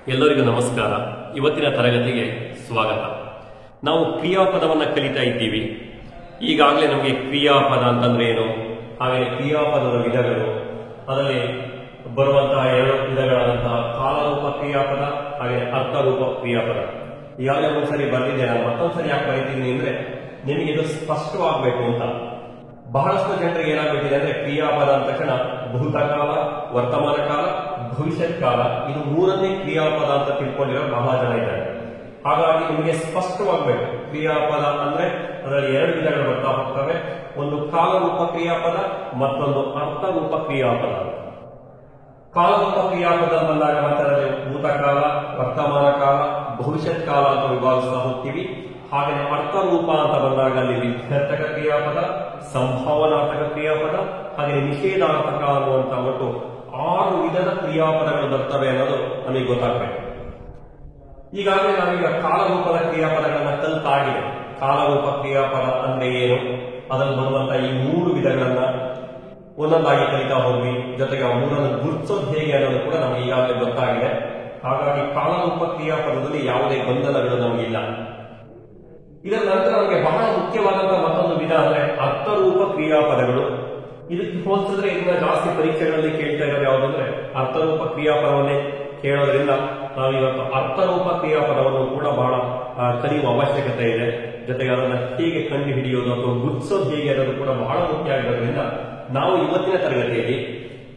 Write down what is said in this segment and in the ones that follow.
ಎಲ್ಲರಿಗೂ ನಮಸ್ಕಾರ. ಇವತ್ತಿನ ತರಗತಿಗೆ ಸ್ವಾಗತ. ನಾವು ಕ್ರಿಯಾಪದವನ್ನು ಕಲಿತಾ ಇದ್ದೀವಿ. ಈಗಾಗಲೇ ನಮಗೆ ಕ್ರಿಯಾಪದ ಅಂತಂದ್ರೆ ಏನು, ಹಾಗೆ ಕ್ರಿಯಾಪದದ ವಿಧಗಳು, ಅದರಲ್ಲಿ ಬರುವಂತಹ ಎರಡು ವಿಧಗಳಾದಂತಹ ಕಾಲರೂಪ ಕ್ರಿಯಾಪದ ಹಾಗೆ ಅರ್ಥರೂಪ ಕ್ರಿಯಾಪದ ಈಗಾಗಲೇ ಒಂದ್ಸರಿ ಬಂದಿದೆ. ನಾನು ಮತ್ತೊಂದ್ಸರಿ ಯಾಕೆ ಬರೀತೀನಿ ಅಂದ್ರೆ ನಿಮಗೆ ಇದು ಸ್ಪಷ್ಟವಾಗಬೇಕು ಅಂತ. ಬಹಳಷ್ಟು ಜನರಿಗೆ ಏನಾಗ್ಬಿಟ್ಟಿದೆ ಅಂದ್ರೆ ಕ್ರಿಯಾಪದ ಅಂದ ತಕ್ಷಣ ಭೂತಕಾಲ, ವರ್ತಮಾನ ಕಾಲ, ಭವಿಷ್ಯತ್ ಕಾಲ, ಇದು ಮೂರನೇ ಕ್ರಿಯಾಪದ ಅಂತ ತಿಳ್ಕೊಂಡಿರೋ ಬಹಳ ಜನ ಇದ್ದಾರೆ. ಹಾಗಾಗಿ ನಿಮಗೆ ಸ್ಪಷ್ಟವಾಗಬೇಕು. ಕ್ರಿಯಾಪದ ಅಂದ್ರೆ ಅದರಲ್ಲಿ ಎರಡು ವಿಧಗಳು ಬರ್ತಾ ಹೋಗ್ತವೆ. ಒಂದು ಕಾಲರೂಪ ಕ್ರಿಯಾಪದ, ಮತ್ತೊಂದು ಅರ್ಥರೂಪ ಕ್ರಿಯಾಪದ. ಕಾಲರೂಪ ಕ್ರಿಯಾಪದ ಬಂದಾಗ ಮಾತ್ರ ಭೂತಕಾಲ, ವರ್ತಮಾನ ಕಾಲ, ಭವಿಷ್ಯತ್ ಕಾಲ ಅಂತ ವಿಭಾಗಿಸ್ತಾ ಹೋಗ್ತೀವಿ. ಹಾಗೆ ಅರ್ಥರೂಪ ಅಂತ ಬಂದಾಗ ಅಲ್ಲಿ ವಿಧ್ಯರ್ಥಕ ಕ್ರಿಯಾಪದ, ಸಂಭಾವನಾರ್ಥಕ ಕ್ರಿಯಾಪದ ಹಾಗೆ ನಿಷೇಧಾರ್ಥಕ ಅನ್ನುವಂತ ಒಟ್ಟು 6 ವಿಧದ ಕ್ರಿಯಾಪದಗಳು ಬರ್ತವೆ ಅನ್ನೋದು ನಮಗೆ ಗೊತ್ತಾಗಬೇಕು. ಈಗಾಗಲೇ ನಾವೀಗ ಕಾಲರೂಪದ ಕ್ರಿಯಾಪದಗಳನ್ನ ಕಲಿತಾಗಿದೆ. ಕಾಲರೂಪ ಕ್ರಿಯಾಪದ ಅಂದ್ರೆ ಏನು, ಅದನ್ನು ಬರುವಂತಹ ಈ 3 ವಿಧಗಳನ್ನ ಒಂದೊಂದಾಗಿ ಕಲಿತಾ ಹೋದ್ವಿ. ಜೊತೆಗೆ ಆ ಮೂರನ್ನು ಗುರುತಿಸೋದು ಹೇಗೆ ಅನ್ನೋದು ಕೂಡ ನಮಗೆ ಈಗಾಗಲೇ ಗೊತ್ತಾಗಿದೆ. ಹಾಗಾಗಿ ಕಾಲರೂಪ ಕ್ರಿಯಾಪದದಲ್ಲಿ ಯಾವುದೇ ಗೊಂದಲಗಳು ನಮಗಿಲ್ಲ. ಇದರ ನಂತರ ನಮಗೆ ಬಹಳ ಮುಖ್ಯವಾದಂತಹ ಮತ್ತೊಂದು ವಿಧ ಅಂದ್ರೆ ಅರ್ಥರೂಪ ಕ್ರಿಯಾಪದಗಳು. ಇದಕ್ಕೆ ಹೋಲಿಸಿದ್ರೆ ಇದನ್ನ ಜಾಸ್ತಿ ಪರೀಕ್ಷೆಗಳಲ್ಲಿ ಕೇಳ್ತಾ ಇರೋದು ಯಾವುದಂದ್ರೆ ಅರ್ಥರೂಪ ಕ್ರಿಯಾಪದವನ್ನೇ ಕೇಳೋದ್ರಿಂದ ನಾವಿವತ್ತು ಅರ್ಥರೂಪ ಕ್ರಿಯಾಪದವನ್ನು ಕೂಡ ಬಹಳ ಕಲಿಯುವ ಅವಶ್ಯಕತೆ ಇದೆ. ಜೊತೆಗೆ ಅದನ್ನ ಹೇಗೆ ಕಂಡು ಹಿಡಿಯೋದು ಅಥವಾ ಗುರುತಿಸೋದು ಹೇಗೆ ಅನ್ನೋದು ಕೂಡ ಬಹಳ ಮುಖ್ಯ ಆಗಿರೋದ್ರಿಂದ ನಾವು ಇವತ್ತಿನ ತರಗತಿಯಲ್ಲಿ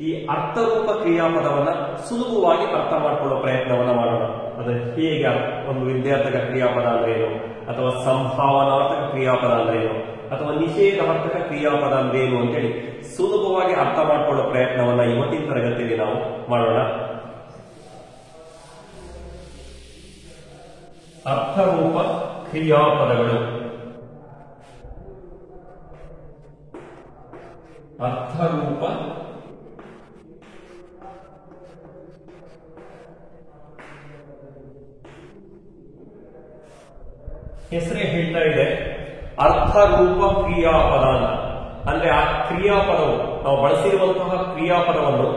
ಈ ಅರ್ಥರೂಪ ಕ್ರಿಯಾಪದವನ್ನ ಸುಲಭವಾಗಿ ಅರ್ಥ ಮಾಡಿಕೊಳ್ಳುವ ಪ್ರಯತ್ನವನ್ನ ಮಾಡೋಣ. ಅದು ಹೇಗೆ ಒಂದು ವಿದ್ಯಾರ್ಥಕ ಕ್ರಿಯಾಪದ ಅಂದ್ರೆ ಏನು, ಅಥವಾ ಸಂಭಾವನಾರ್ಥಕ ಕ್ರಿಯಾಪದ ಅಂದ್ರೆ ಏನು, ಅಥವಾ ನಿಷೇಧಾರ್ಥಕ ಕ್ರಿಯಾಪದ ಅಂದ್ರೆ ಏನು ಅಂತೇಳಿ ಸುಲಭವಾಗಿ ಅರ್ಥ ಮಾಡಿಕೊಳ್ಳುವ ಪ್ರಯತ್ನವನ್ನ ಇವತ್ತಿನ ತರಗತಿಯಲ್ಲಿ ನಾವು ಮಾಡೋಣ. ಅರ್ಥರೂಪ ಕ್ರಿಯಾಪದಗಳು. ಅರ್ಥರೂಪ ಹೆಸರೇ ಹೇಳ್ತಾ ಇದೆ ಅರ್ಥರೂಪ ಕ್ರಿಯಾಪದ ಅಂತ. ಅಂದ್ರೆ ಆ ಕ್ರಿಯಾಪದವು ನಾವು ಬಳಸಿರುವಂತಹ ಕ್ರಿಯಾಪದವನ್ನು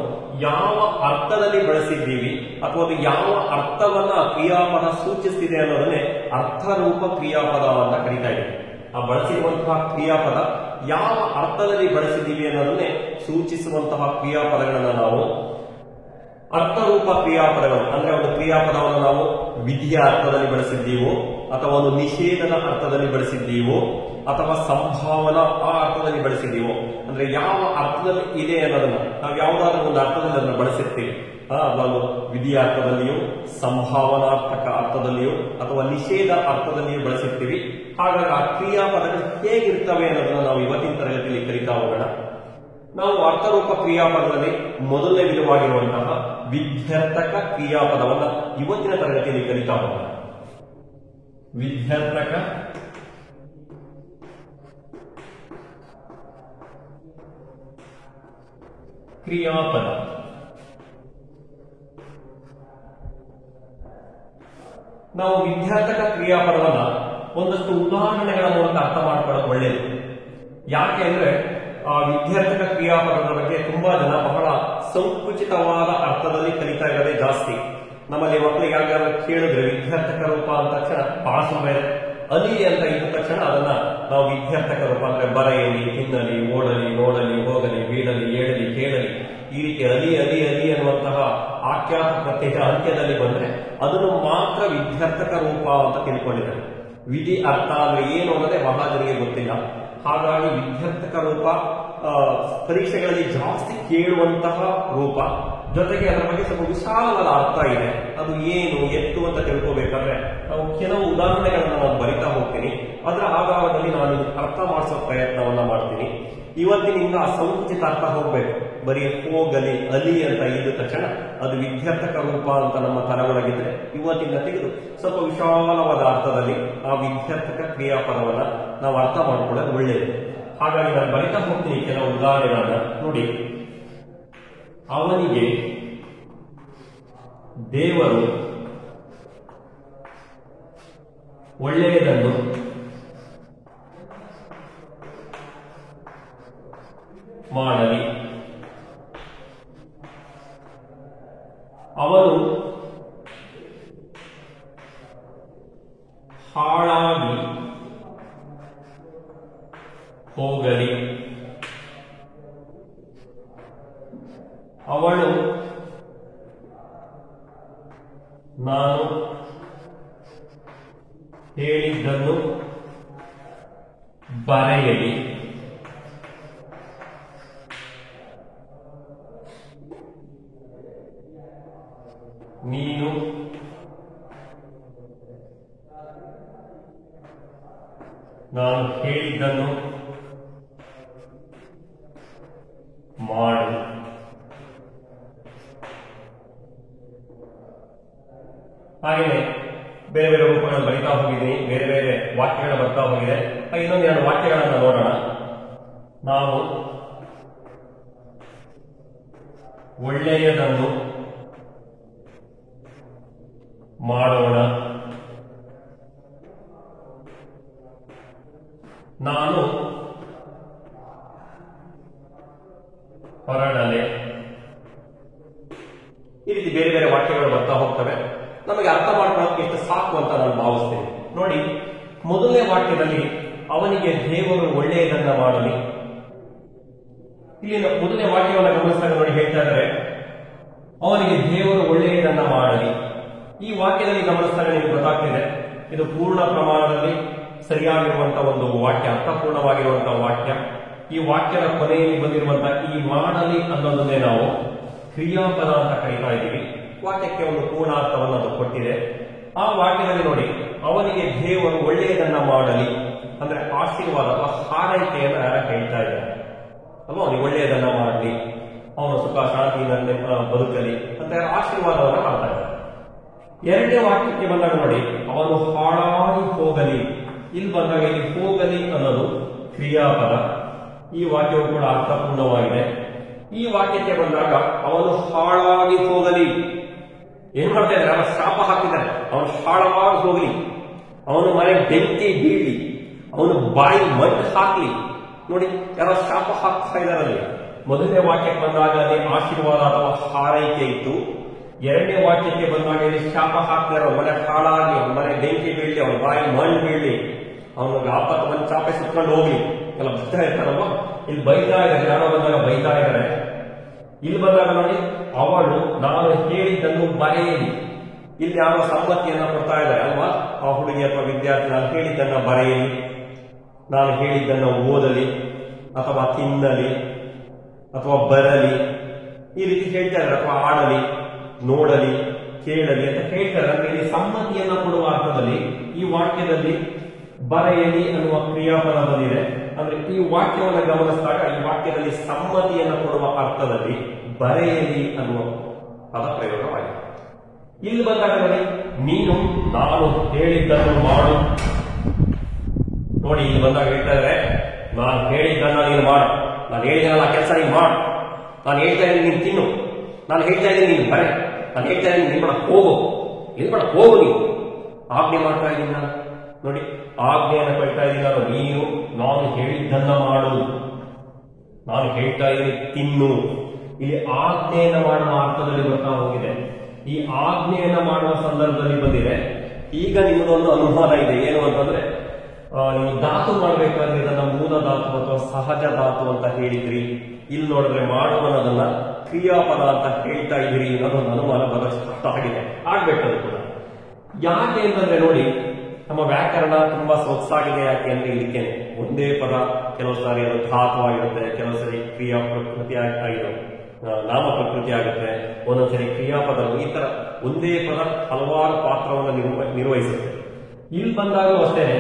ಯಾವ ಅರ್ಥದಲ್ಲಿ ಬಳಸಿದ್ದೀವಿ ಅಥವಾ ಅದು ಯಾವ ಅರ್ಥವನ್ನ ಆ ಕ್ರಿಯಾಪದ ಸೂಚಿಸ್ತಿದೆ ಅನ್ನೋದನ್ನೇ ಅರ್ಥರೂಪ ಕ್ರಿಯಾಪದ ಅಂತ ಕರೀತಾ ಇದೆ. ಆ ಬಳಸಿರುವಂತಹ ಕ್ರಿಯಾಪದ ಯಾವ ಅರ್ಥದಲ್ಲಿ ಬಳಸಿದ್ದೀವಿ ಅನ್ನೋದನ್ನೇ ಸೂಚಿಸುವಂತಹ ಕ್ರಿಯಾಪದಗಳನ್ನ ನಾವು ಅರ್ಥರೂಪ ಕ್ರಿಯಾಪದಗಳು. ಅಂದ್ರೆ ಒಂದು ಕ್ರಿಯಾಪದವನ್ನು ನಾವು ವಿಧಿಯ ಅರ್ಥದಲ್ಲಿ ಬಳಸಿದ್ದೀವೋ ಅಥವಾ ಒಂದು ನಿಷೇಧದ ಅರ್ಥದಲ್ಲಿ ಬಳಸಿದ್ದೀವೋ ಅಥವಾ ಸಂಭಾವನಾ ಆ ಅರ್ಥದಲ್ಲಿ ಬಳಸಿದ್ದೀವೋ, ಅಂದ್ರೆ ಯಾವ ಅರ್ಥದಲ್ಲಿ ಇದೆ ಅನ್ನೋದನ್ನ ನಾವು ಯಾವುದಾದ್ರೂ ಒಂದು ಅರ್ಥದಲ್ಲಿ ಅದನ್ನು ಬಳಸಿರ್ತೀವಿ. ಅದನ್ನು ವಿಧಿಯ ಅರ್ಥದಲ್ಲಿಯೋ, ಸಂಭಾವನಾತ್ಮಕ ಅರ್ಥದಲ್ಲಿಯೋ ಅಥವಾ ನಿಷೇಧ ಅರ್ಥದಲ್ಲಿಯೋ ಬಳಸಿರ್ತೀವಿ. ಹಾಗಾಗಿ ಆ ಕ್ರಿಯಾಪದಗಳು ಹೇಗಿರ್ತವೆ ಅನ್ನೋದನ್ನ ನಾವು ಇವತ್ತಿನ ತರಗತಿಯಲ್ಲಿ ಕಲಿತಾ ಹೋಗೋಣ. ನಾವು ಅರ್ಥರೂಪ ಕ್ರಿಯಾಪದದಲ್ಲಿ ಮೊದಲನೇ ವಿಧವಾಗಿರುವಂತಹ ವಿಧ್ಯರ್ಥಕ ಕ್ರಿಯಾಪದವನ್ನ ಇವತ್ತಿನ ತರಗತಿಯಲ್ಲಿ ಕಲಿತಾ ಹೋಗೋಣ. ವಿಧ್ಯರ್ಥಕ ಕ್ರಿಯಾಪದ. ನಾವು ವಿಧ್ಯರ್ಥಕ ಕ್ರಿಯಾಪದವನ್ನ ಒಂದಷ್ಟು ಉದಾಹರಣೆಗಳ ಮೂಲಕ ಅರ್ಥ ಮಾಡ್ಕೊಳ್ಳೋದು ಒಳ್ಳೆಯದು. ಯಾಕೆ ಅಂದ್ರೆ ಆ ವಿಧ್ಯರ್ಥಕ ಕ್ರಿಯಾಪದದ ಬಗ್ಗೆ ತುಂಬಾ ಜನ ಬಹಳ ಸಂಕುಚಿತವಾದ ಅರ್ಥದಲ್ಲಿ ಕಲಿತಾ ಇರೋದೇ ಜಾಸ್ತಿ. ನಮ್ಮಲ್ಲಿ ಮಕ್ಕಳಿಗೆ ಯಾವ್ದಾದ್ರು ಕೇಳಿದ್ರೆ ವಿಧ್ಯರ್ಥಕ ರೂಪ ಅಂದ ತಕ್ಷಣ ಪಾಸು ಬೇರೆ, ಅಲಿ ಅಂತ ಇದ್ದ ತಕ್ಷಣ ಅದನ್ನ ನಾವು ವಿಧ್ಯರ್ಥಕ ರೂಪ ಅಂದ್ರೆ ಬರೆಯಲಿ, ತಿನ್ನಲಿ, ಓಡಲಿ, ನೋಡಲಿ, ಹೋಗಲಿ, ಬೀಳಲಿ, ಏಳಲಿ, ಕೇಳಲಿ, ಈ ರೀತಿ ಅಲಿ ಅಲಿ ಅಲಿ ಅನ್ನುವಂತಹ ಆಖ್ಯಾತ ಪ್ರತ್ಯಯ ಅಂತ್ಯದಲ್ಲಿ ಬಂದ್ರೆ ಅದನ್ನು ಮಾತ್ರ ವಿಧ್ಯರ್ಥಕ ರೂಪ ಅಂತ ತಿಳ್ಕೊಂಡಿದ್ದಾರೆ. ವಿಧಿ ಅರ್ಥ ಅಂದ್ರೆ ಏನು ಅನ್ನೋದೇ ಬಹಳ ಜನರಿಗೆ ಗೊತ್ತಿಲ್ಲ. ಹಾಗಾಗಿ ವಿಧ್ಯರ್ಥಕ ರೂಪ ಪರೀಕ್ಷೆಗಳಲ್ಲಿ ಜಾಸ್ತಿ ಕೇಳುವಂತಹ ರೂಪ. ಜೊತೆಗೆ ಅದರ ಬಗ್ಗೆ ಸ್ವಲ್ಪ ವಿಶಾಲವಾದ ಅರ್ಥ ಇದೆ. ಅದು ಏನು ಎತ್ತು ಅಂತ ತಿಳ್ಕೋಬೇಕಾದ್ರೆ ನಾವು ಕೆಲವು ಉದಾಹರಣೆಗಳನ್ನ ನಾನು ಬರಿತಾ ಹೋಗ್ತೀನಿ. ಅದರ ಆಧಾರದಲ್ಲಿ ನಾನು ಅರ್ಥ ಮಾಡಿಸೋ ಪ್ರಯತ್ನವನ್ನ ಮಾಡ್ತೀನಿ. ಇವತ್ತಿನಿಂದ ಸಂಕುಚಿತ ಅರ್ಥ ಹೋಗ್ಬೇಕು. ಬರೀ ಹೋಗಲಿ, ಅಲಿ ಅಂತ ಇದ್ದ ತಕ್ಷಣ ಅದು ವಿಧ್ಯರ್ಥಕ ರೂಪ ಅಂತ ನಮ್ಮ ತಲೆಯೊಳಗಿದ್ರೆ ಇವತ್ತಿನ ತೆಗೆದು ಸ್ವಲ್ಪ ವಿಶಾಲವಾದ ಅರ್ಥದಲ್ಲಿ ಆ ವಿಧ್ಯರ್ಥಕ ಕ್ರಿಯಾಪದವನ್ನ ನಾವು ಅರ್ಥ ಮಾಡ್ಕೊಳ್ಳೋದು ಒಳ್ಳೆಯದು. ಹಾಗಾಗಿ ನಾನು ಬರಿತಾ ಹೋಗ್ತೀನಿ ಕೆಲವು ಉದಾಹರಣೆಗಳನ್ನ ನೋಡಿ. ಅವನಿಗೆ ದೇವರು ಒಳ್ಳೆಯದನ್ನು ಮಾಡಲಿ. ಅವನು ಹಾಳಾಗಿ ಹೋಗಲಿ. ಅವಳು ನಾನು ಹೇಳಿದ್ದನ್ನು ಬರೆಯಲಿ. ನೀನು ನಾನು ಹೇಳಿದ್ದನ್ನು ಮಾಡು. ಹಾಗೆಯೇ ಬೇರೆ ಬೇರೆ ರೂಪಗಳನ್ನು ಬರಿತಾ ಹೋಗಿದ್ದೀನಿ, ಬೇರೆ ಬೇರೆ ವಾಕ್ಯಗಳು ಬರ್ತಾ ಹೋಗಿದೆ. ಇನ್ನೊಂದು ಎರಡು ವಾಕ್ಯಗಳನ್ನು ನೋಡೋಣ. ನಾವು ಒಳ್ಳೆಯದನ್ನು ಮಾಡೋಣ. ನಾನು ಹೊರಡಲೆ. ಈ ರೀತಿ ಬೇರೆ ಬೇರೆ ವಾಕ್ಯಗಳು ಬರ್ತಾ ಹೋಗ್ತವೆ. ನಮಗೆ ಅರ್ಥ ಮಾಡ್ಕೊಳ್ಳೋಕೆ ಇಷ್ಟು ಸಾಕು ಅಂತ ನಾನು ಭಾವಿಸ್ತೇನೆ. ನೋಡಿ, ಮೊದಲನೇ ವಾಕ್ಯದಲ್ಲಿ ಅವನಿಗೆ ದೇವರು ಒಳ್ಳೆಯದನ್ನ ಮಾಡಲಿ. ಇಲ್ಲಿ ಮೊದಲನೇ ವಾಕ್ಯವನ್ನು ಗಮನಿಸಿದಾಗ ನೋಡಿ ಹೇಳ್ತಾ ಇದ್ದಾರೆ, ಅವನಿಗೆ ದೇವರು ಒಳ್ಳೆಯದನ್ನ ಮಾಡಲಿ. ಈ ವಾಕ್ಯದಲ್ಲಿ ಗಮನಿಸಿದಾಗ ನಿಮಗೆ ಗೊತ್ತಾಗ್ತಿದೆ, ಇದು ಪೂರ್ಣ ಪ್ರಮಾಣದಲ್ಲಿ ಸರಿಯಾಗಿರುವಂತಹ ಒಂದು ವಾಕ್ಯ, ಅರ್ಥಪೂರ್ಣವಾಗಿರುವಂತಹ ವಾಕ್ಯ. ಈ ವಾಕ್ಯದ ಕೊನೆಯಲ್ಲಿ ಬಂದಿರುವಂತಹ ಈ ಮಾಡಲಿ ಅನ್ನೋದನ್ನೇ ನಾವು ಕ್ರಿಯಾಪದ ಅಂತ ಕರೀತಾ ಇದ್ದೀವಿ. ವಾಕ್ಯಕ್ಕೆ ಒಂದು ಪೂರ್ಣಾರ್ಥವನ್ನು ಅದು ಕೊಟ್ಟಿದೆ. ಆ ವಾಕ್ಯದಲ್ಲಿ ನೋಡಿ, ಅವನಿಗೆ ದೇವರು ಒಳ್ಳೆಯದನ್ನ ಮಾಡಲಿ ಅಂದ್ರೆ ಆಶೀರ್ವಾದ ಅಥವಾ ಹಾರೈಕೆಯನ್ನು ಹೇಳ್ತಾ ಇದ್ದಾರೆ ಅಲ್ವಾ. ಅವನಿಗೆ ಒಳ್ಳೆಯದನ್ನ ಮಾಡಲಿ, ಅವನು ಸುಖ ಶಾಂತಿಯಿಂದ ಬದುಕಲಿ ಅಂತ ಆಶೀರ್ವಾದವನ್ನು ಮಾಡ್ತಾ ಇದ್ದಾರೆ. ಎರಡನೇ ವಾಕ್ಯಕ್ಕೆ ಬಂದಾಗ ನೋಡಿ, ಅವನು ಹಾಳಾಗಿ ಹೋಗಲಿ. ಇಲ್ಲಿ ಬಂದಾಗ ಇಲ್ಲಿ ಹೋಗಲಿ ಅನ್ನೋದು ಕ್ರಿಯಾಪದ. ಈ ವಾಕ್ಯವು ಕೂಡ ಅರ್ಥಪೂರ್ಣವಾಗಿದೆ. ಈ ವಾಕ್ಯಕ್ಕೆ ಬಂದಾಗ ಅವನು ಹಾಳಾಗಿ ಹೋಗಲಿ. ಏನ್ ಮಾಡ್ತಾ ಇದ್ದಾರೆ? ಅವನ ಶಾಪ ಹಾಕಿದ್ದಾರೆ. ಅವನು ಹಾಳವಾಗಿ ಹೋಗಲಿ, ಅವನು ಮನೆ ಬೆಂಕಿ ಬೀಳಿ, ಅವನು ಬಾಯಿ ಮಣ್ಣು ಹಾಕ್ಲಿ. ನೋಡಿ, ಯಾರೋ ಶಾಪ ಹಾಕ್ತಾ ಇದ್ದಾರಲ್ಲಿ. ಮೊದಲನೇ ವಾಕ್ಯಕ್ಕೆ ಬಂದಾಗ ಅಲ್ಲಿ ಆಶೀರ್ವಾದ ಅಥವಾ ಹಾರೈಕೆ ಇತ್ತು. ಎರಡನೇ ವಾಕ್ಯಕ್ಕೆ ಬಂದಾಗ ಇಲ್ಲಿ ಶಾಪ ಹಾಕ್ತಾರೆ. ಮನೆ ಹಾಳಾಗಿ, ಅವನ ಮನೆ ಬೆಂಕಿ ಬೀಳಲಿ, ಅವನ ಬಾಯಿ ಮಣ್ಣು ಬೀಳಲಿ, ಅವನು ಆಪತ್ತು ಬಂದು ಚಾಪೆ ಸುತ್ಕೊಂಡು ಹೋಗ್ಲಿ ಎಲ್ಲ ಬರ್ತಾ ಇರ್ತಾರಲ್ವ. ಇಲ್ಲಿ ಬೈತಾ ಇದ್ದಾರೆ, ಯಾರೋ ಬಂದಾಗ ಬೈತಾ ಇದ್ದಾರೆ. ಇಲ್ಲಿ ಬಂದಾಗ ನೋಡಿ, ಅವಳು ನಾನು ಹೇಳಿದ್ದನ್ನು ಬರೆಯಲಿ. ಇಲ್ಲಿ ಯಾರೋ ಸಮ್ಮತಿಯನ್ನ ಕೊಡ್ತಾ ಇದ್ದಾರೆ ಅಲ್ವಾ. ಆ ಹುಡುಗಿ ಅಥವಾ ವಿದ್ಯಾರ್ಥಿ ನಾನು ಹೇಳಿದ್ದನ್ನ ಬರೆಯಲಿ, ನಾನು ಹೇಳಿದ್ದನ್ನು ಓದಲಿ ಅಥವಾ ತಿನ್ನಲಿ ಅಥವಾ ಬರಲಿ ಈ ರೀತಿ ಹೇಳ್ತಾ ಇದ್ದಾರೆ. ಅಥವಾ ಆಡಲಿ, ನೋಡಲಿ, ಕೇಳಲಿ ಅಂತ ಹೇಳ್ತಾರೆ. ಅಂದ್ರೆ ಇಲ್ಲಿ ಸಮ್ಮತಿಯನ್ನ ಕೊಡುವ ಅರ್ಥದಲ್ಲಿ ಈ ವಾಕ್ಯದಲ್ಲಿ ಬರೆಯಲಿ ಅನ್ನುವ ಕ್ರಿಯಾಪದ ಬಂದಿದೆ. ಅಂದ್ರೆ ಈ ವಾಕ್ಯವನ್ನು ಗಮನಿಸಿದಾಗ ಈ ವಾಕ್ಯದಲ್ಲಿ ಸಮ್ಮತಿಯನ್ನು ಕೊಡುವ ಅರ್ಥದಲ್ಲಿ ಬರೆಯಲಿ ಅನ್ನುವ ಪದ ಪ್ರಯೋಗವಾಗಿದೆ. ಇಲ್ಲಿ ಬಂದಾಗ ನೋಡಿ, ನೀನು ನಾನು ಹೇಳಿದ್ದನ್ನು ಮಾಡು. ನೋಡಿ, ಇಲ್ಲಿ ಬಂದಾಗ ಹೇಳ್ತಾ ಇದ್ದಾರೆ, ನಾನು ಹೇಳಿದ್ದನ್ನ ನೀನು ಮಾಡು. ನಾನು ಹೇಳಿದನಲ್ಲ ಕೆಲಸ ನೀನು ಮಾಡು. ನಾನು ಹೇಳ್ತಾ ಇದ್ದೀನಿ ನೀನು ತಿನ್ನು. ನಾನು ಹೇಳ್ತಾ ಇದ್ದೀನಿ ನೀನು ಬರೆ. ನಾನು ಹೇಳ್ತಾ ಇದ್ದೀನಿ ನೀನು ಮಾಡ ಹೋಗು. ಇಲ್ಲಿ ಮಾಡ ಹೋಗು. ನೀನು ಆಜ್ಞೆ ಮಾಡ್ತಾ ಇದ್ದೀನಿ ನಾನು. ನೋಡಿ, ಆಜ್ಞೆಯನ್ನು ಕೊಡ್ತಾ ಇದ್ದೀನಿ ನಾನು. ನೀನು ನಾನು ಹೇಳಿದ್ದನ್ನ ಮಾಡು. ನಾನು ಹೇಳ್ತಾ ಇದ್ದೀನಿ ತಿನ್ನು. ಇಲ್ಲಿ ಆಜ್ಞೆಯನ್ನು ಮಾಡುವ ಅರ್ಥದಲ್ಲಿ ಬರ್ತಾ ಹೋಗಿದೆ. ಈ ಆಜ್ಞೆಯನ್ನು ಮಾಡುವ ಸಂದರ್ಭದಲ್ಲಿ ಬಂದಿದೆ. ಈಗ ನಿಮ್ಮದೊಂದು ಅನುಮಾನ ಇದೆ, ಏನು ಅಂತಂದ್ರೆ ನೀವು ಧಾತು ಮಾಡಬೇಕಾದ್ರೆ ಇದನ್ನ ಮೂಲ ಧಾತು ಅಥವಾ ಸಹಜ ಧಾತು ಅಂತ ಹೇಳಿದ್ರಿ. ಇಲ್ಲಿ ನೋಡಿದ್ರೆ ಮಾಡುವನ್ನೋದನ್ನ ಕ್ರಿಯಾಪದ ಅಂತ ಹೇಳ್ತಾ ಇದ್ದೀರಿ ಅನ್ನೋದೊಂದು ಅನುಮಾನ ಬರಷ್ಟು ಆಗಿದೆ. ಆಗ್ಬೇಕದು ಕೂಡ. ಯಾಕೆ ಅಂತಂದ್ರೆ ನೋಡಿ, ನಮ್ಮ ವ್ಯಾಕರಣ ತುಂಬಾ ಸೊಗಸಾಗಿದೆ. ಯಾಕೆ ಅಂದ್ರೆ ಇದಕ್ಕೇನೆ ಒಂದೇ ಪದ ಕೆಲವು ಸಾರಿ ಅದು ಧಾತುವಾಗಿರುತ್ತೆ, ಕೆಲವು ಸರಿ ಕ್ರಿಯಾ ಪ್ರಕೃತಿ ಆಗಿರೋ ನಾಮ ಪ್ರಕೃತಿ ಆಗುತ್ತೆ, ಒಂದೊಂದ್ಸರಿ ಕ್ರಿಯಾಪದ. ಈ ತರ ಒಂದೇ ಪದ ಹಲವಾರು ಪಾತ್ರವನ್ನು ನಿರ್ವಹಿಸುತ್ತೆ. ಇಲ್ಲಿ ಬಂದಾಗೂ ಅಷ್ಟೇನೆ,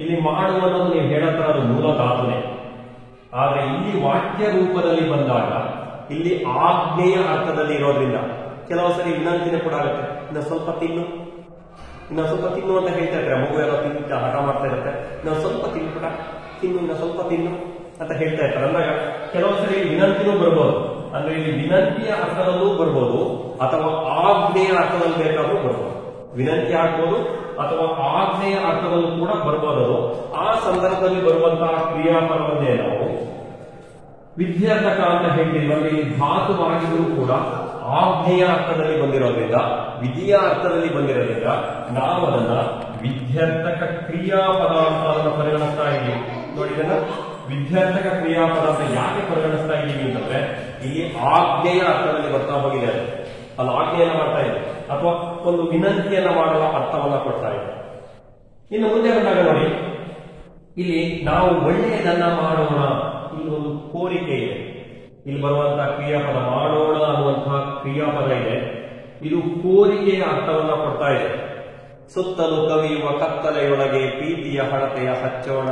ಇಲ್ಲಿ ಮಾಡುವನ್ನೋದು ನೀವು ಹೇಳತ್ರ ಅದು ಮೂಲ ಧಾತುನೇ. ಆದ್ರೆ ಇಲ್ಲಿ ವಾಕ್ಯ ರೂಪದಲ್ಲಿ ಬಂದಾಗ ಇಲ್ಲಿ ಆಜ್ಞೆಯ ಅರ್ಥದಲ್ಲಿ ಇರೋದ್ರಿಂದ ಕೆಲವು ಸರಿ ವಿನಂತಿನೇ ಕೂಡ ಆಗುತ್ತೆ. ಇನ್ನು ಸ್ವಲ್ಪ ತಿನ್ನು, ಇನ್ನೊಂದು ಸ್ವಲ್ಪ ತಿನ್ನು ಅಂತ ಹೇಳ್ತಾ ಇರ್ತಾರೆ. ಮಗು ಎಲ್ಲ ತಿನ್ನುತ್ತೆ, ಹಠ ಮಾಡ್ತಾ ಇರುತ್ತೆ. ಇನ್ನೊಂದು ಸ್ವಲ್ಪ ತಿನ್ನುಪುಟ ತಿನ್ನು, ಇನ್ನು ಸ್ವಲ್ಪ ತಿನ್ನು ಅಂತ ಹೇಳ್ತಾ ಇರ್ತಾರೆ. ಅಂದಾಗ ಕೆಲವು ಸರಿ ವಿನಂತಿನೂ ಬರ್ಬೋದು. ಅಂದ್ರೆ ಇಲ್ಲಿ ವಿನಂತಿಯ ಅರ್ಥದಲ್ಲೂ ಬರ್ಬೋದು ಅಥವಾ ಆಜ್ಞೆಯ ಅರ್ಥದಲ್ಲಿ ಬೇಕಾದ್ರೂ ಬರ್ಬೋದು. ವಿನಂತಿ ಆಗ್ಬೋದು ಅಥವಾ ಆಜ್ಞೆಯ ಅರ್ಥದಲ್ಲೂ ಕೂಡ ಬರ್ಬೋದು. ಆ ಸಂದರ್ಭದಲ್ಲಿ ಬರುವಂತಹ ಕ್ರಿಯಾಪದವನ್ನೇ ನಾವು ವಿದ್ಯಾರ್ಥಕ ಅಂತ ಹೇಳ್ತೀವಿ. ಅಂದ್ರೆ ಇಲ್ಲಿ ಧಾತುವಾಗಿದ್ರೂ ಕೂಡ ಆಜ್ಞೆಯ ಅರ್ಥದಲ್ಲಿ ಬಂದಿರೋದ್ರಿಂದ, ವಿಧಿಯ ಅರ್ಥದಲ್ಲಿ ಬಂದಿರೋದ್ರಿಂದ ನಾವು ಅದನ್ನ ವಿಧ್ಯರ್ಥಕ ಕ್ರಿಯಾಪದ ಅಂತ ಅದನ್ನು ಪರಿಗಣಿಸ್ತಾ ಇದ್ದೀವಿ. ನೋಡಿ, ಇದನ್ನ ವಿಧ್ಯರ್ಥಕ ಕ್ರಿಯಾಪದ ಅಂತ ಯಾಕೆ ಪರಿಗಣಿಸ್ತಾ ಇದ್ದೀವಿ ಅಂತಂದ್ರೆ, ಇಲ್ಲಿ ಆಜ್ಞೆಯ ಅರ್ಥದಲ್ಲಿ ಬರ್ತಾ ಹೋಗಿದೆ. ಅಲ್ಲಿ ಆಜ್ಞೆಯನ್ನ ಮಾಡ್ತಾ ಇದೆ ಅಥವಾ ಒಂದು ವಿನಂತಿಯನ್ನ ಮಾಡುವ ಅರ್ಥವನ್ನ ಕೊಡ್ತಾ ಇದೆ. ಇನ್ನು ಮುಂದೆ ಬಂದಾಗ ನೋಡಿ, ಇಲ್ಲಿ ನಾವು ಒಳ್ಳೆಯದನ್ನ ಮಾಡೋಣ, ಇಲ್ಲಿ ಒಂದು ಕೋರಿಕೆ ಇದೆ. ಇಲ್ಲಿ ಬರುವಂತಹ ಕ್ರಿಯಾಪದ ಮಾಡೋಣ ಅನ್ನುವಂತಹ ಕ್ರಿಯಾಪದ ಇದೆ. ಇದು ಕೋರಿಕೆಯ ಅರ್ಥವನ್ನ ಕೊಡ್ತಾ ಇದೆ. ಸುತ್ತಲೂ ಕವಿಯುವ ಕತ್ತಲೆಯೊಳಗೆ ಪ್ರೀತಿಯ ಹಣತೆಯ ಹಚ್ಚೋಣ,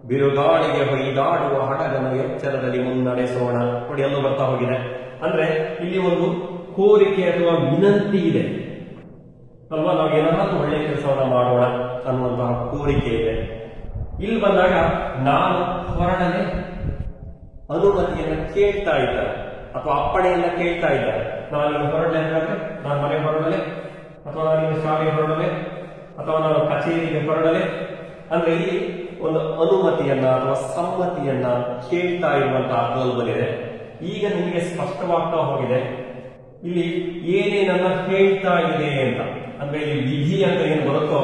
ಬಿರುಗಾಳಿಗೆ ಹೊಯ್ದಾಡುವ ಹಡಗನ ಎಚ್ಚರದಲ್ಲಿ ಮುನ್ನಡೆಸೋಣ. ನೋಡಿ, ಎಲ್ಲೂ ಬರ್ತಾ ಹೋಗಿದೆ. ಅಂದ್ರೆ ಇಲ್ಲಿ ಒಂದು ಕೋರಿಕೆ ಅಥವಾ ವಿನಂತಿ ಇದೆ ಅಲ್ವಾ. ನಾವು ಏನಾದ್ರೂ ಒಳ್ಳೆಯ ಕೆಲಸವನ್ನ ಮಾಡೋಣ ಅನ್ನುವಂತಹ ಕೋರಿಕೆ ಇದೆ. ಇಲ್ಲಿ ಬಂದಾಗ ನಾನು ಹೊರಡಲೆ ಅನುಮತಿಯನ್ನ ಕೇಳ್ತಾ ಇದ್ದಾರೆ ಅಥವಾ ಅಪ್ಪಣೆಯನ್ನ ಕೇಳ್ತಾ ಇದ್ದಾರೆ. ನಾನು ಹೊರಡಲೆ ಅಂತಂದ್ರೆ ನಾನು ಮನೆ ಹೊರಡಲೆ ಅಥವಾ ನಾನು ಶಾಲೆಗೆ ಹೊರಡಲೆ ಅಥವಾ ನಾನು ಕಚೇರಿಗೆ ಹೊರಡಲೆ ಅಂದ್ರೆ ಇಲ್ಲಿ ಒಂದು ಅನುಮತಿಯನ್ನ ಅಥವಾ ಸಮ್ಮತಿಯನ್ನ ಕೇಳ್ತಾ ಇರುವಂತಹ ಅರ್ಥದಲ್ಲಿ ಬಂದಿದೆ. ಈಗ ನಿಮಗೆ ಸ್ಪಷ್ಟವಾಗ್ತಾ ಹೋಗಿದೆ ಇಲ್ಲಿ ಏನೇನನ್ನ ಹೇಳ್ತಾ ಇದೆ ಅಂತ. ಅಂದ್ರೆ ಇಲ್ಲಿ ವಿಧಿ ಅಂತ ಏನ್ ಬರುತ್ತೋ,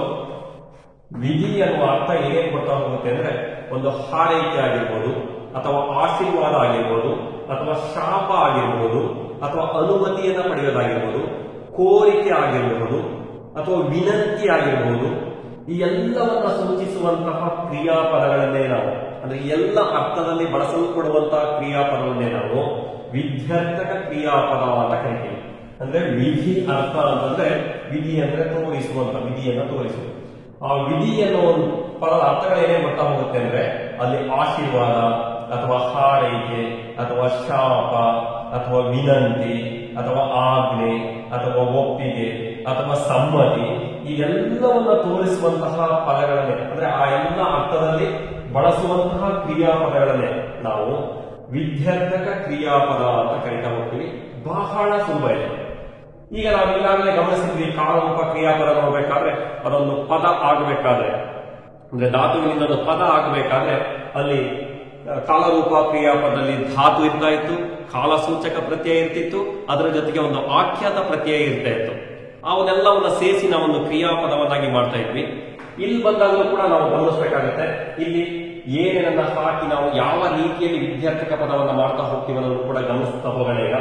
ವಿಧಿ ಅನ್ನುವ ಅರ್ಥ ಏನೇನ್ ಕೊಡ್ತಾ ಹೋಗುತ್ತೆ ಅಂದ್ರೆ, ಒಂದು ಹಾರೈಕೆ ಆಗಿರ್ಬೋದು ಅಥವಾ ಆಶೀರ್ವಾದ ಆಗಿರ್ಬೋದು ಅಥವಾ ಶಾಪ ಆಗಿರ್ಬೋದು ಅಥವಾ ಅನುಮತಿಯನ್ನ ಪಡೆಯೋದಾಗಿರ್ಬೋದು, ಕೋರಿಕೆ ಆಗಿರಬಹುದು ಅಥವಾ ವಿನಂತಿ ಆಗಿರಬಹುದು. ಈ ಎಲ್ಲವನ್ನ ಸೂಚಿಸುವಂತಹ ಕ್ರಿಯಾಪದಗಳನ್ನೇ ನಾವು, ಅಂದ್ರೆ ಎಲ್ಲ ಅರ್ಥದಲ್ಲಿ ಬಳಸಲ್ಪಡುವಂತಹ ಕ್ರಿಯಾಪದವನ್ನೇ ನಾವು ವಿಧ್ಯರ್ಥಕ ಕ್ರಿಯಾಪದ ಅಂತ ಕರಿತೀವಿ. ಅಂದ್ರೆ ವಿಧಿ ಅರ್ಥ ಅಂತಂದ್ರೆ, ವಿಧಿ ಅಂದ್ರೆ ತೋರಿಸುವಂತ, ವಿಧಿಯನ್ನ ತೋರಿಸುವುದು. ಆ ವಿಧಿ ಅನ್ನೋ ಒಂದು ಪದದ ಅರ್ಥಗಳೇನೇ ಬರ್ತಾ ಹೋಗುತ್ತೆ ಅಂದ್ರೆ, ಅಲ್ಲಿ ಆಶೀರ್ವಾದ ಅಥವಾ ಹಾರೈಕೆ ಅಥವಾ ಶಾಪ ಅಥವಾ ವಿನಂತಿ ಅಥವಾ ಆಜ್ಞೆ ಅಥವಾ ಒಪ್ಪಿಗೆ ಅಥವಾ ಸಮ್ಮತಿ, ಈ ಎಲ್ಲವನ್ನ ತೋರಿಸುವಂತಹ ಪದಗಳನ್ನೇ, ಅಂದ್ರೆ ಆ ಎಲ್ಲ ಅರ್ಥದಲ್ಲಿ ಬಳಸುವಂತಹ ಕ್ರಿಯಾಪದಗಳನ್ನೇ ನಾವು ವಿಧ್ಯರ್ಥಕ ಕ್ರಿಯಾಪದ ಅಂತ ಕರಿತಾ ಹೋಗ್ತೀವಿ. ಬಹಳ ಸುಲಭ ಇದೆ. ಈಗ ನಾವು ಈಗಾಗಲೇ ಗಮನಿಸಿದ್ವಿ, ಕಾಲರೂಪ ಕ್ರಿಯಾಪದ ನೋಡ್ಬೇಕಾದ್ರೆ ಅದೊಂದು ಪದ ಆಗಬೇಕಾದ್ರೆ, ಅಂದ್ರೆ ಧಾತುವಿನಿಂದ ಒಂದು ಪದ ಆಗಬೇಕಾದ್ರೆ ಅಲ್ಲಿ ಕಾಲರೂಪ ಕ್ರಿಯಾಪದದಲ್ಲಿ ಧಾತು ಇರ್ತಾ ಇತ್ತು, ಕಾಲಸೂಚಕ ಪ್ರತ್ಯಯ ಇರ್ತಿತ್ತು, ಅದರ ಜೊತೆಗೆ ಒಂದು ಆಖ್ಯಾತ ಪ್ರತ್ಯಯ ಇರ್ತಾ ಇತ್ತು. ಅವನ್ನೆಲ್ಲವನ್ನ ಸೇರಿಸಿ ನಾವು ಒಂದು ಕ್ರಿಯಾಪದವನ್ನಾಗಿ ಮಾಡ್ತಾ ಇದ್ವಿ. ಇಲ್ಲಿ ಬಂದಾಗಲೂ ಕೂಡ ನಾವು ಗಮನಿಸಬೇಕಾಗತ್ತೆ, ಇಲ್ಲಿ ಏನೇನನ್ನ ಹಾಕಿ ನಾವು ಯಾವ ರೀತಿಯಲ್ಲಿ ವಿದ್ಯಾರ್ಥಕ ಪದವನ್ನ ಮಾಡ್ತಾ ಹೋಗ್ತೀವಿ ಅನ್ನೋದು ಕೂಡ ಗಮನಿಸ್ತಾ ಹೋಗೋಣ. ಈಗ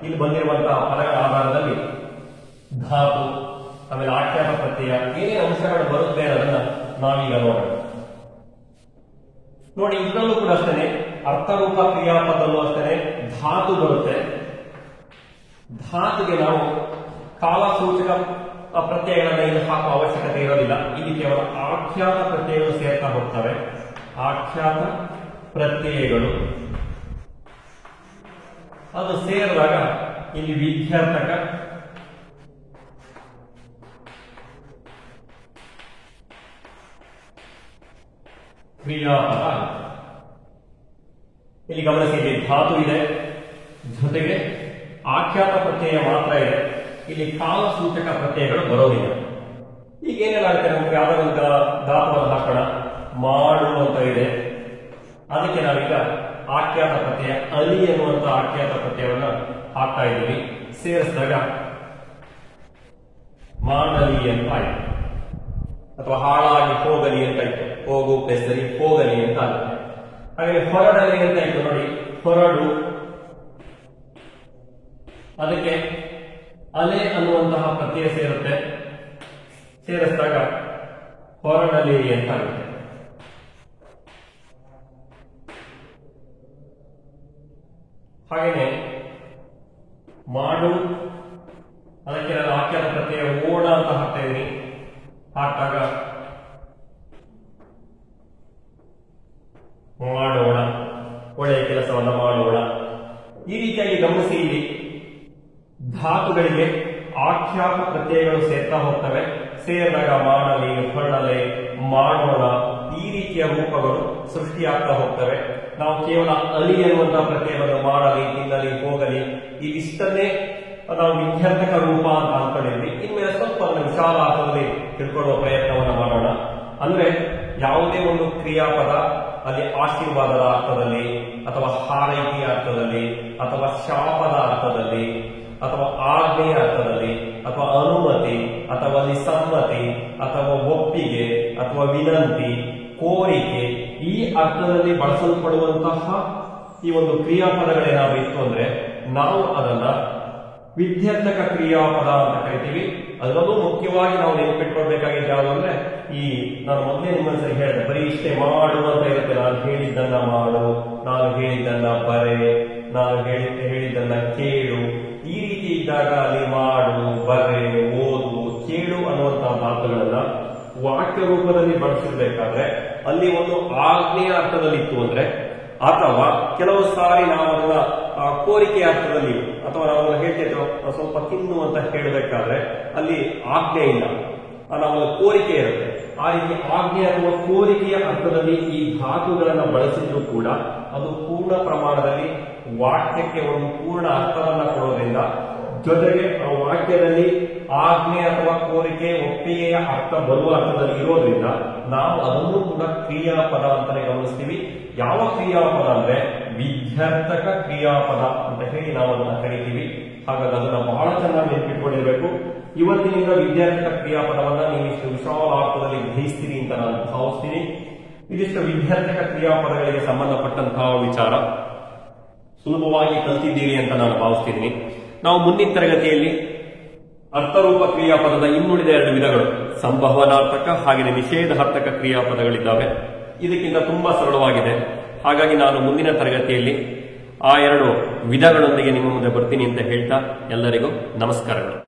ಇಲ್ಲಿ ಬಂದಿರುವಂತಹ ಪದಗಳ ಆಧಾರದಲ್ಲಿ ಧಾತು ಆಮೇಲೆ ಆಖ್ಯಾತ ಪ್ರತ್ಯಯ ಏನೇನು ಅಂಶಗಳು ಬರುತ್ತೆ ಅನ್ನೋದನ್ನ ನಾವೀಗ ನೋಡೋಣ. ನೋಡಿ, ಇದರಲ್ಲೂ ಕೂಡ ಅಷ್ಟೇನೆ, ಅರ್ಥರೂಪ ಕ್ರಿಯಾಪದಲ್ಲೂ ಅಷ್ಟೇನೆ ಧಾತು ಬರುತ್ತೆ. ಧಾತುಗೆ ನಾವು ಕಾಲಸೂಚಕ ಪ್ರತ್ಯಯಗಳನ್ನ ಇಲ್ಲಿ ಹಾಕುವ ಅವಶ್ಯಕತೆ ಇರೋದಿಲ್ಲ. ಇಲ್ಲಿ ಕೇವಲ ಆಖ್ಯಾತ ಪ್ರತ್ಯಯಗಳು ಸೇರ್ತಾ ಹೋಗ್ತವೆ. ಆಖ್ಯಾತ ಪ್ರತ್ಯಯಗಳು ಅದು ಸೇರಿದಾಗ ಇಲ್ಲಿ ವಿಧ್ಯರ್ಥಕ ಕ್ರಿಯಾಪದ. ಇಲ್ಲಿ ಗಮನಿಸಿ, ಇಲ್ಲಿ ಧಾತು ಇದೆ, ಜೊತೆಗೆ ಆಖ್ಯಾತ ಪ್ರತ್ಯಯ ಮಾತ್ರ ಇದೆ. ಇಲ್ಲಿ ಕಾಲಸೂಚಕ ಪ್ರತ್ಯಯಗಳು ಬರೋದಿಲ್ಲ. ಈಗ ಏನೇನಾಗುತ್ತೆ, ನಮ್ಗೆ ಯಾವ್ದಾದ್ರು ಒಂದು ಧಾತುವನ್ನು ಹಾಕೋಣ, ಮಾಡು ಅಂತ ಇದೆ, ಅದಕ್ಕೆ ನಾವೀಗ ಆಖ್ಯಾತ ಪ್ರತ್ಯಯ ಅಲಿ ಎನ್ನುವಂತ ಆಖ್ಯಾತ ಪ್ರತ್ಯಯವನ್ನ ಹಾಕ್ತಾ ಇದ್ದೀವಿ. ಸೇರಿಸಿದಾಗ ಮಾಡಲಿ ಅಂತ ಆಯ್ತು, ಅಥವಾ ಹಾಳಾಗಿ ಹೋಗಲಿ ಅಂತ ಆಯ್ತು, ಹೋಗು ಪ್ಲೇಸರಿ ಹೋಗಲಿ ಅಂತ ಆಗುತ್ತೆ. ಹಾಗೆ ಹೊರಡಲಿ ಅಂತ ಆಯ್ತು, ನೋಡಿ ಹೊರಡು, ಅದಕ್ಕೆ ಅಲೆ ಅನ್ನುವಂತಹ ಪ್ರತ್ಯಯ ಸೇರುತ್ತೆ. ಸೇರಿಸಿದಾಗ ಹೊರಡಲಿ ಅಂತ ಆಗುತ್ತೆ. ಹಾಗೇನೆ ಮಾಡು, ಅದಕ್ಕೆ ನಾನು ಆಖ್ಯಾತ ಪ್ರತ್ಯಯ ಓಡ ಅಂತ ಹಾಕ್ತಾ ಇದ್ದೀನಿ. ಹಾಕಾಗ ಮಾಡೋಣ, ಒಳ್ಳೆಯ ಕೆಲಸವನ್ನ ಮಾಡೋಣ. ಈ ರೀತಿಯಾಗಿ ಗಮನಿಸಿ, ಇಲ್ಲಿ ಧಾತುಗಳಿಗೆ ಆಖ್ಯಾತ ಪ್ರತ್ಯಯಗಳು ಸೇರ್ತಾ ಹೋಗ್ತವೆ. ಸೇರಿದಾಗ ಮಾಡಲಿ, ಹೊರಡಲೆ, ಮಾಡೋಣ, ಈ ರೀತಿಯ ರೂಪಗಳು ಸೃಷ್ಟಿಯಾಗ್ತಾ ಹೋಗ್ತವೆ. ನಾವು ಕೇವಲ ಅಲಿ ಎನ್ನುವಂತಹ ಪ್ರತ್ಯಯವನ್ನು ಮಾಡಲಿ, ತಿನ್ನಲಿ, ಹೋಗಲಿ, ಇವಿಷ್ಟನ್ನೇ ನಾವು ವಿದ್ಯಾರ್ಥಕ ರೂಪ ಅಂತ ಅನ್ಕೊಂಡಿದ್ವಿ. ಇನ್ಮೇಲೆ ಸ್ವಲ್ಪ ಅದನ್ನು ವಿಶಾಲ ಅರ್ಥದಲ್ಲಿ ತಿಳ್ಕೊಳ್ಳುವ ಪ್ರಯತ್ನವನ್ನ ಮಾಡೋಣ. ಅಂದ್ರೆ ಯಾವುದೇ ಒಂದು ಕ್ರಿಯಾಪದ ಅಲ್ಲಿ ಆಶೀರ್ವಾದದ ಅರ್ಥದಲ್ಲಿ ಅಥವಾ ಹಾರೈಕೆಯ ಅರ್ಥದಲ್ಲಿ ಅಥವಾ ಶಾಪದ ಅರ್ಥದಲ್ಲಿ ಅಥವಾ ಆಜ್ಞೆಯ ಅರ್ಥದಲ್ಲಿ ಅಥವಾ ಅನುಮತಿ ಅಥವಾ ಅಲ್ಲಿ ಸಮ್ಮತಿ ಅಥವಾ ಒಪ್ಪಿಗೆ ಅಥವಾ ವಿನಂತಿ, ಕೋರಿಕೆ ಈ ಅರ್ಥದಲ್ಲಿ ಬಳಸಲ್ಪಡುವಂತಹ ಈ ಒಂದು ಕ್ರಿಯಾಪದಗಳೇನಾದ್ರು ಇತ್ತು ಅಂದ್ರೆ ನಾವು ಅದನ್ನ ವಿಧ್ಯರ್ಥಕ ಕ್ರಿಯಾಪದ ಅಂತ ಕರಿತೀವಿ. ಅದರಲ್ಲೂ ಮುಖ್ಯವಾಗಿ ನಾವು ನೆನಪಿಟ್ಕೊಳ್ಬೇಕಾಗಿದ್ದು ಯಾವುದು ಅಂದ್ರೆ ಈ ನಾನು ಮೊದಲೇ ನಿಮ್ಮಲ್ಲಿ ಹೇಳಿದೆ, ಬರೀ ಇಷ್ಟೇ ಮಾಡು ಅಂತ ಇರುತ್ತೆ. ನಾನು ಹೇಳಿದ್ದನ್ನ ಮಾಡು, ನಾನು ಹೇಳಿದ್ದನ್ನ ಬರೆ, ನಾನು ಹೇಳಿದ್ದನ್ನ ಕೇಳು, ಈ ರೀತಿ ಇದ್ದಾಗ ಅಲ್ಲಿ ಮಾಡು, ಬರೆ, ಓದು, ಕೇಳು ಅನ್ನುವಂತಹ ಮಾತುಗಳನ್ನ ವಾಕ್ಯ ರೂಪದಲ್ಲಿ ಬಳಸಿರ್ಬೇಕಾದ್ರೆ ಅಲ್ಲಿ ಒಂದು ಆಜ್ಞೆಯ ಅರ್ಥದಲ್ಲಿ ಇತ್ತು ಅಂದ್ರೆ, ಅಥವಾ ಕೆಲವು ಸಾರಿ ನಾವು ಅದನ್ನ ಕೋರಿಕೆಯ ಅರ್ಥದಲ್ಲಿ ಅಥವಾ ನಾವು ಹೇಳ್ತಿದ್ದೇವೆ ಸ್ವಲ್ಪ ತಿನ್ನು ಅಂತ ಹೇಳಬೇಕಾದ್ರೆ ಅಲ್ಲಿ ಆಜ್ಞೆ ಇಲ್ಲ, ನಾವು ಕೋರಿಕೆ ಇರುತ್ತೆ. ಆ ರೀತಿ ಆಜ್ಞೆ ಅಥವಾ ಕೋರಿಕೆಯ ಅರ್ಥದಲ್ಲಿ ಈ ಧಾತುಗಳನ್ನ ಬಳಸಿದ್ರು ಕೂಡ ಅದು ಪೂರ್ಣ ಪ್ರಮಾಣದಲ್ಲಿ ವಾಕ್ಯಕ್ಕೆ ಒಂದು ಪೂರ್ಣ ಅರ್ಥವನ್ನ ಕೊಡೋದ್ರಿಂದ, ಜೊತೆಗೆ ಆ ವಾಕ್ಯದಲ್ಲಿ ಆಜ್ಞೆ ಅಥವಾ ಕೋರಿಕೆ ಒಪ್ಪಿಗೆಯ ಅರ್ಥ ಬರುವ ಅರ್ಥದಲ್ಲಿ ಇರೋದ್ರಿಂದ ನಾವು ಅದನ್ನು ಕೂಡ ಕ್ರಿಯಾಪದ ಅಂತಾನೆ ಗಮನಿಸ್ತೀವಿ. ಯಾವ ಕ್ರಿಯಾಪದ ಅಂದ್ರೆ ವಿಧ್ಯರ್ಥಕ ಕ್ರಿಯಾಪದ ಅಂತ ಹೇಳಿ ನಾವು ಅದನ್ನ ಕರಿತೀವಿ. ಹಾಗಾಗಿ ಅದನ್ನ ಬಹಳ ಚೆನ್ನಾಗಿ ನೆನಪಿಟ್ಕೊಂಡಿರ್ಬೇಕು. ಇವತ್ತಿನಿಂದ ವಿದ್ಯಾರ್ಥಕ ಕ್ರಿಯಾಪದವನ್ನ ನೀವು ಇಷ್ಟು ವಿಶಾಲ ಅರ್ಥದಲ್ಲಿ ಗ್ರಹಿಸ್ತೀರಿ ಅಂತ ನಾನು ಭಾವಿಸ್ತೀನಿ. ಇದಿಷ್ಟು ವಿದ್ಯಾರ್ಥಕ ಕ್ರಿಯಾಪದಗಳಿಗೆ ಸಂಬಂಧಪಟ್ಟಂತಹ ವಿಚಾರ ಸುಲಭವಾಗಿ ಕಲ್ತಿದ್ದೀರಿ ಅಂತ ನಾನು ಭಾವಿಸ್ತಿದ್ದೀನಿ. ನಾವು ಮುಂದಿನ ತರಗತಿಯಲ್ಲಿ ಅರ್ಥರೂಪ ಕ್ರಿಯಾಪದದ ಇನ್ನುಳಿದ 2 ವಿಧಗಳು, ಸಂಭವನಾರ್ಥಕ ಹಾಗೆಯೇ ನಿಷೇಧಾರ್ಥಕ ಕ್ರಿಯಾಪದಗಳಿದ್ದಾವೆ. ಇದಕ್ಕಿಂತ ತುಂಬಾ ಸರಳವಾಗಿದೆ. ಹಾಗಾಗಿ ನಾನು ಮುಂದಿನ ತರಗತಿಯಲ್ಲಿ ಆ 2 ವಿಧಗಳೊಂದಿಗೆ ನಿಮ್ಮ ಮುಂದೆ ಬರ್ತೀನಿ ಅಂತ ಹೇಳ್ತಾ ಎಲ್ಲರಿಗೂ ನಮಸ್ಕಾರಗಳು.